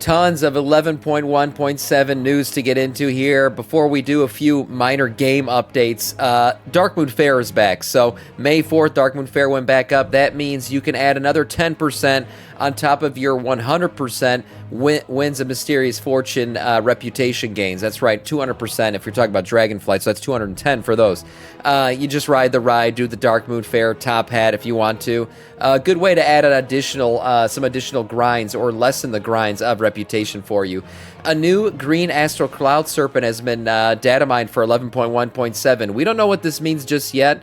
Tons of 11.1.7 news to get into here. Before we do a few minor game updates, Darkmoon Fair is back. So May 4th, Darkmoon Fair went back up. That means you can add another 10% on top of your 100% wins a mysterious fortune reputation gains. That's right, 200% if you're talking about Dragonflight, so that's 210 for those. You just ride the ride, do the Darkmoon Fair top hat if you want to. A good way to add an additional, some additional grinds or lessen the grinds of reputation for you. A new green astral cloud serpent has been data mined for 11.1.7. We don't know what this means just yet.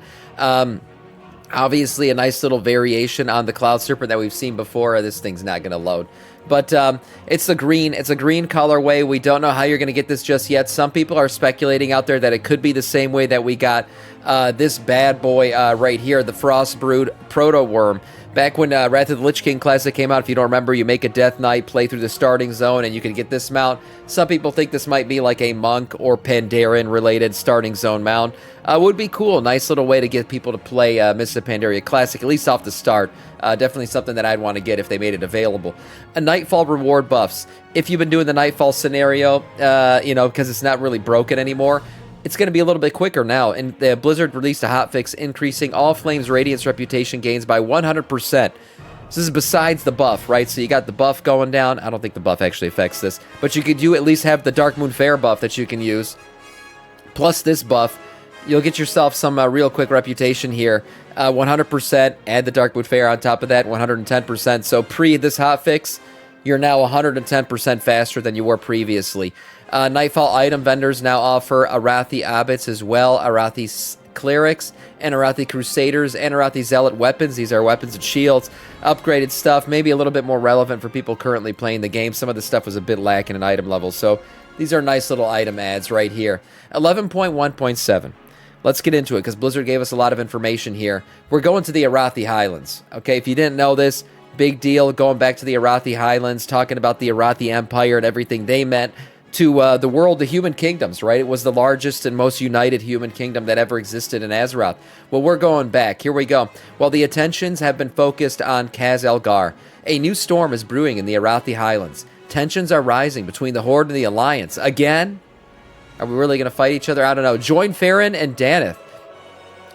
Obviously, a nice little variation on the cloud serpent that we've seen before. This thing's not going to load. But it's a green colorway. We don't know how you're going to get this just yet. Some people are speculating out there that it could be the same way that we got this bad boy right here, the Frostbrood Proto-Worm. Back when Wrath of the Lich King Classic came out, if you don't remember, you make a Death Knight, play through the starting zone, and you can get this mount. Some people think this might be like a Monk or Pandaren-related starting zone mount. Would be cool. Nice little way to get people to play Mists of Pandaria Classic, at least off the start. Definitely something that I'd want to get if they made it available. A Nightfall reward buffs. If you've been doing the Nightfall scenario, because it's not really broken anymore, it's going to be a little bit quicker now, and the Blizzard released a hotfix increasing all Flames Radiance reputation gains by 100%. So this is besides the buff, right? So you got the buff going down. I don't think the buff actually affects this, but you at least have the Darkmoon Fair buff that you can use. Plus this buff, you'll get yourself some real quick reputation here. 100%, add the Darkmoon Fair on top of that, 110%. So pre this hotfix, you're now 110% faster than you were previously. Nightfall item vendors now offer Arathi Abbots as well, Arathi Clerics, and Arathi Crusaders, and Arathi Zealot weapons. These are weapons and shields. Upgraded stuff, maybe a little bit more relevant for people currently playing the game. Some of the stuff was a bit lacking in item levels, so these are nice little item adds right here. 11.1.7. Let's get into it, because Blizzard gave us a lot of information here. We're going to the Arathi Highlands. Okay, if you didn't know this, big deal, going back to the Arathi Highlands, talking about the Arathi Empire and everything they meant to the world, the human kingdoms, right? It was the largest and most united human kingdom that ever existed in Azeroth. Well, we're going back. Here we go. Well, the attentions have been focused on Kaz Elgar. A new storm is brewing in the Arathi Highlands. Tensions are rising between the Horde and the Alliance. Again? Are we really going to fight each other? I don't know. Join Farron and Daneth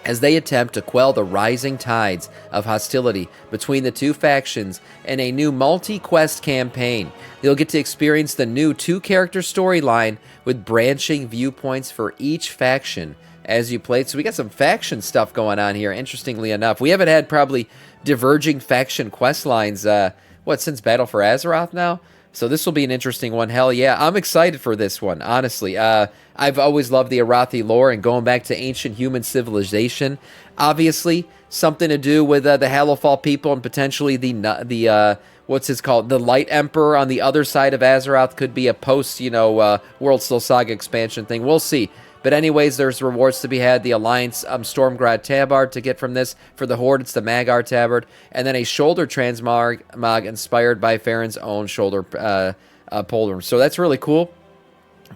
as they attempt to quell the rising tides of hostility between the two factions in a new multi-quest campaign. You'll get to experience the new two-character storyline with branching viewpoints for each faction as you play. So we got some faction stuff going on here, interestingly enough. We haven't had probably diverging faction quest lines, since Battle for Azeroth now? So this will be an interesting one. Hell yeah, I'm excited for this one, honestly. I've always loved the Arathi lore and going back to ancient human civilization. Obviously, something to do with the Hallowfall people and potentially the Light Emperor on the other side of Azeroth could be a post, World Soul Saga expansion thing. We'll see. But anyways, there's rewards to be had. The Alliance Stormgrad Tabard to get from this. For the Horde, it's the Magar Tabard. And then a shoulder transmog inspired by Farron's own shoulder polearm. So that's really cool.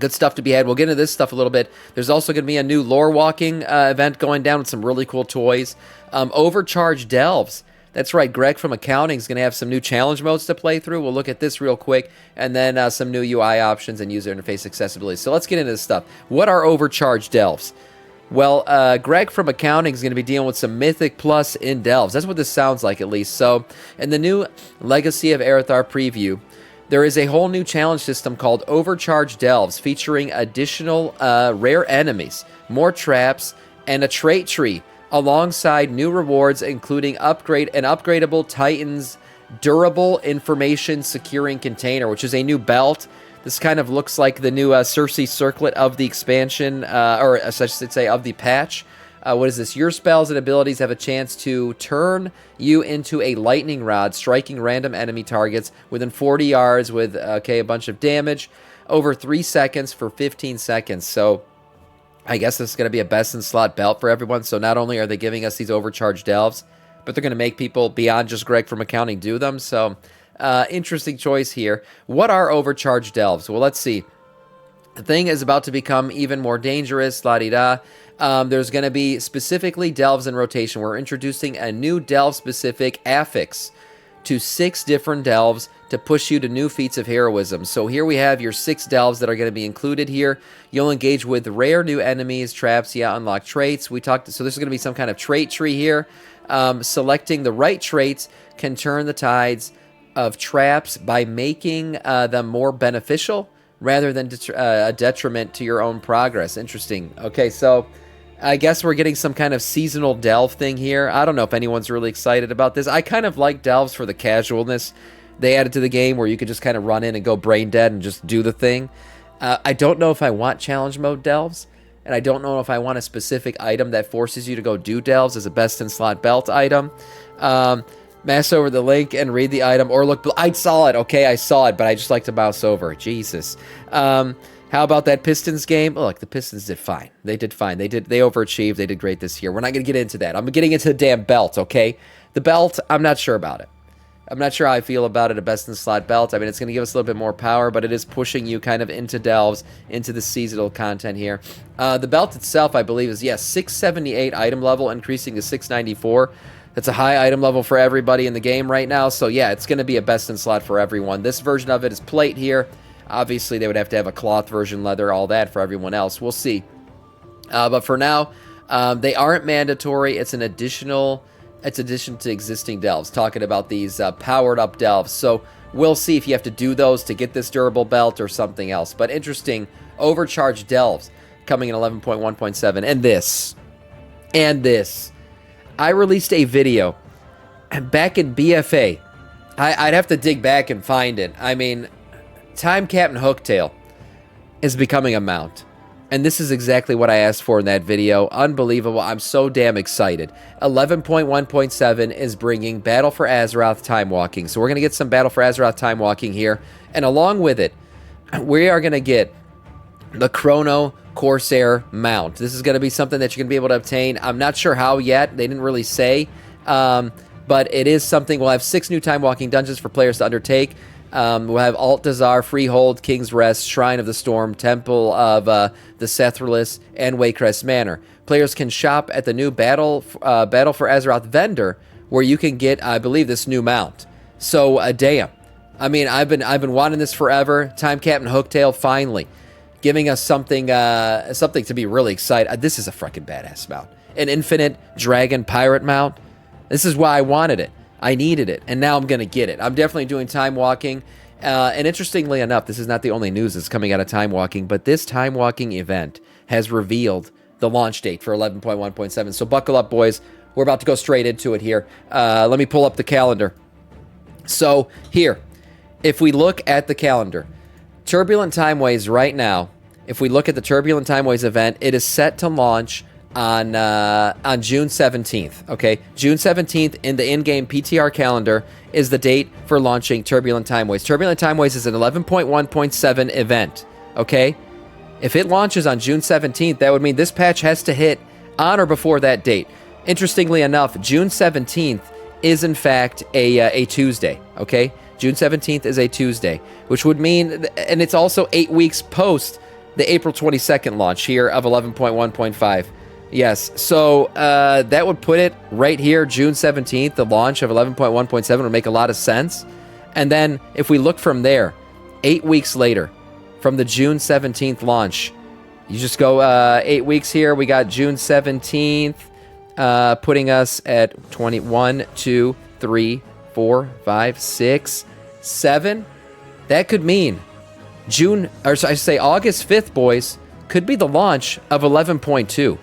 Good stuff to be had. We'll get into this stuff a little bit. There's also going to be a new lore walking event going down with some really cool toys. Overcharged Delves. That's right, Greg from Accounting is going to have some new challenge modes to play through. We'll look at this real quick, and then some new UI options and user interface accessibility. So let's get into this stuff. What are Overcharged Delves? Well, Greg from Accounting is going to be dealing with some Mythic Plus in Delves. That's what this sounds like, at least. So, in the new Legacy of Arathar preview, there is a whole new challenge system called Overcharged Delves, featuring additional rare enemies, more traps, and a trait tree, alongside new rewards, including an upgradable Titan's Durable Information Securing Container, which is a new belt. This kind of looks like the new Cersei Circlet of the expansion, or I should say of the patch. What is this? Your spells and abilities have a chance to turn you into a lightning rod, striking random enemy targets within 40 yards with, a bunch of damage over 3 seconds for 15 seconds. So I guess this is going to be a best-in-slot belt for everyone. So not only are they giving us these Overcharged Delves, but they're going to make people beyond just Greg from Accounting do them. So interesting choice here. What are Overcharged Delves? Well, let's see. The thing is about to become even more dangerous, la-di-da. There's going to be specifically Delves in rotation. We're introducing a new Delve-specific affix to 6 different Delves to push you to new feats of heroism. So here we have your 6 delves that are going to be included here. You'll engage with rare new enemies, traps, unlock traits. So there's going to be some kind of trait tree here. Selecting the right traits can turn the tides of traps by making them more beneficial rather than a detriment to your own progress. Interesting. Okay, so I guess we're getting some kind of seasonal delve thing here. I don't know if anyone's really excited about this. I kind of like delves for the casualness they added to the game, where you could just kind of run in and go brain dead and just do the thing. I don't know if I want challenge mode delves, and I don't know if I want a specific item that forces you to go do delves as a best in slot belt item. Mouse over the link and read the item, or look. I saw it. Okay, I saw it, but I just like to mouse over. Jesus. How about that Pistons game? Oh, look, the Pistons did fine. They did fine. They overachieved. They did great this year. We're not going to get into that. I'm getting into the damn belt. Okay, the belt. I'm not sure about it. I'm not sure how I feel about it, a best-in-slot belt. I mean, it's going to give us a little bit more power, but it is pushing you kind of into delves, into the seasonal content here. The belt itself, I believe, is, 678 item level, increasing to 694. That's a high item level for everybody in the game right now. So, it's going to be a best-in-slot for everyone. This version of it is plate here. Obviously, they would have to have a cloth version, leather, all that for everyone else. We'll see. But for now, they aren't mandatory. It's an addition to existing delves, talking about these powered up delves. So we'll see if you have to do those to get this durable belt or something else. But interesting, overcharged delves coming in 11.1.7. And this. I released a video back in BFA. I'd have to dig back and find it. I mean, Time Captain Hooktail is becoming a mount. And this is exactly what I asked for in that video. Unbelievable. I'm so damn excited. 11.1.7 is bringing Battle for Azeroth Timewalking. So we're going to get some Battle for Azeroth Timewalking here. And along with it, we are going to get the Chrono Corsair mount. This is going to be something that you're going to be able to obtain. I'm not sure how yet. They didn't really say. But it is something. We'll have 6 new Timewalking dungeons for players to undertake. We'll have Altazar, Freehold, King's Rest, Shrine of the Storm, Temple of the Sethralis, and Waycrest Manor. Players can shop at the new Battle for Azeroth vendor, where you can get, I believe, this new mount. So, damn. I mean, I've been wanting this forever. Time Captain Hooktail finally giving us something to be really excited. This is a freaking badass mount. An infinite dragon pirate mount. This is why I wanted it. I needed it, and now I'm going to get it. I'm definitely doing Timewalking. And interestingly enough, this is not the only news that's coming out of Timewalking, but this Timewalking event has revealed the launch date for 11.1.7. So buckle up, boys. We're about to go straight into it here. Let me pull up the calendar. So here, if we look at the calendar, Turbulent Timeways right now, if we look at the Turbulent Timeways event, it is set to launch on June 17th, okay? June 17th in the in-game PTR calendar is the date for launching Turbulent Timeways. Turbulent Timeways is an 11.1.7 event, okay? If it launches on June 17th, that would mean this patch has to hit on or before that date. Interestingly enough, June 17th is in fact a Tuesday, okay? June 17th is a Tuesday, which would mean, and it's also 8 weeks post the April 22nd launch here of 11.1.5. Yes, so that would put it right here, June 17th, the launch of 11.1.7 would make a lot of sense. And then if we look from there, 8 weeks later, from the June 17th launch, you just go 8 weeks here. We got June 17th, putting us at 21, 2, 3, 4, 5, 6, 7. That could mean August 5th, boys, could be the launch of 11.2.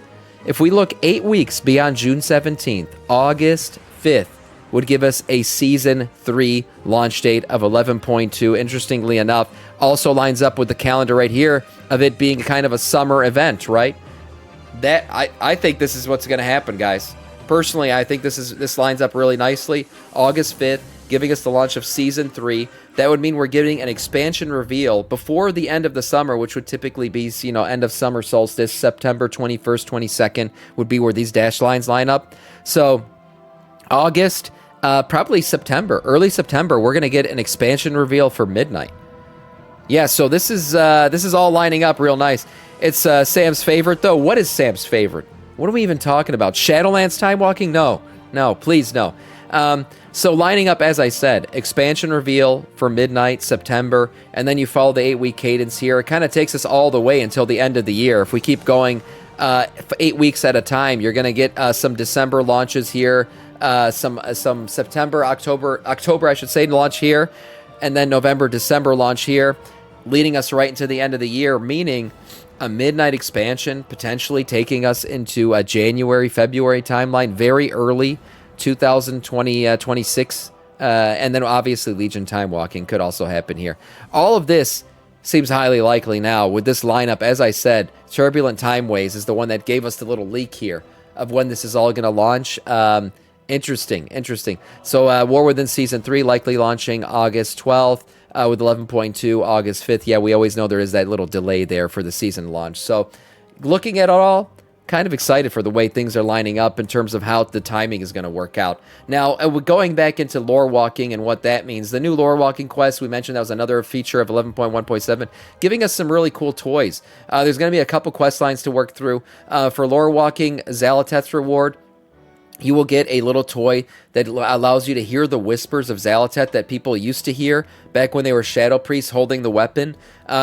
If we look 8 weeks beyond June 17th, August 5th would give us a Season 3 launch date of 11.2. Interestingly enough, also lines up with the calendar right here of it being kind of a summer event, right? That I think this is what's going to happen, guys. Personally, I think this lines up really nicely. August 5th, giving us the launch of Season 3. That would mean we're getting an expansion reveal before the end of the summer, which would typically be, end of summer solstice, September 21st, 22nd would be where these dash lines line up. So August, probably September, early September, we're going to get an expansion reveal for Midnight. Yeah, so this is all lining up real nice. It's Sam's favorite, though. What is Sam's favorite? What are we even talking about? Shadowlands Timewalking? No, please no. So lining up, as I said, expansion reveal for midnight, September, and then you follow the 8-week cadence here. It kind of takes us all the way until the end of the year. If we keep going 8 weeks at a time, you're going to get some December launches here, some September, October, I should say, launch here, and then November, December launch here, leading us right into the end of the year, meaning a midnight expansion potentially taking us into a January, February timeline, very early 2026, and then obviously Legion Timewalking could also happen here. All of this seems highly likely now with this lineup. As I said, Turbulent Timeways is the one that gave us the little leak here of when this is all going to launch. Interesting. So War Within Season 3 likely launching August 12th, with 11.2 August 5th. Yeah, we always know there is that little delay there for the season launch. So looking at it all, kind of excited for the way things are lining up in terms of how the timing is going to work out. Now, going back into lore walking and what that means, the new lore walking quest, we mentioned that was another feature of 11.1.7, giving us some really cool toys. There's going to be a couple quest lines to work through. For lore walking, Zalateth's reward, you will get a little toy that allows you to hear the whispers of Zalateth that people used to hear back when they were Shadow Priests holding the weapon.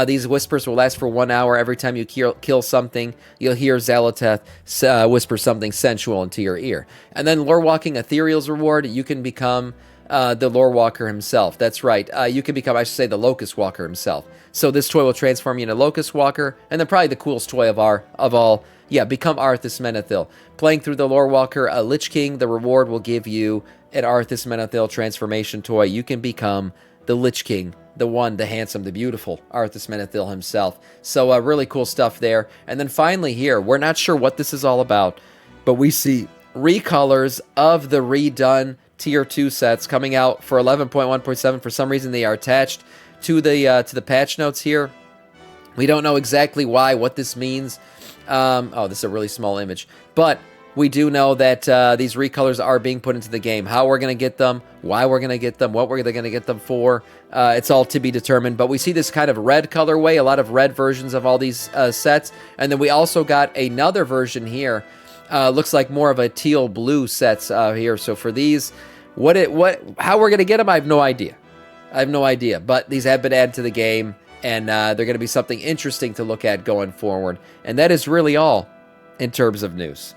These whispers will last for 1 hour. Every time you kill something, you'll hear Zalateth whisper something sensual into your ear. And then Lore Walking Ethereal's reward, you can become the Lore Walker himself. That's right. You can become, I should say, the Locust Walker himself. So this toy will transform you into Locust Walker, and then probably the coolest toy of all, become Arthas Menethil. Playing through the Lore Walker Lich King, the reward will give you an Arthas Menethil transformation toy. You can become the Lich King, the one, the handsome, the beautiful Arthas Menethil himself. So really cool stuff there. And then finally here, we're not sure what this is all about, but we see recolors of the redone Tier 2 sets coming out for 11.1.7. For some reason, they are attached to the patch notes here. We don't know exactly what this means. This is a really small image. But we do know that these recolors are being put into the game. How we're going to get them, why we're going to get them, what we're going to get them for, it's all to be determined. But we see this kind of red colorway, a lot of red versions of all these sets. And then we also got another version here. Looks like more of a teal blue sets here. So for these, how we're going to get them, I have no idea. But these have been added to the game, and they're going to be something interesting to look at going forward. And that is really all in terms of news.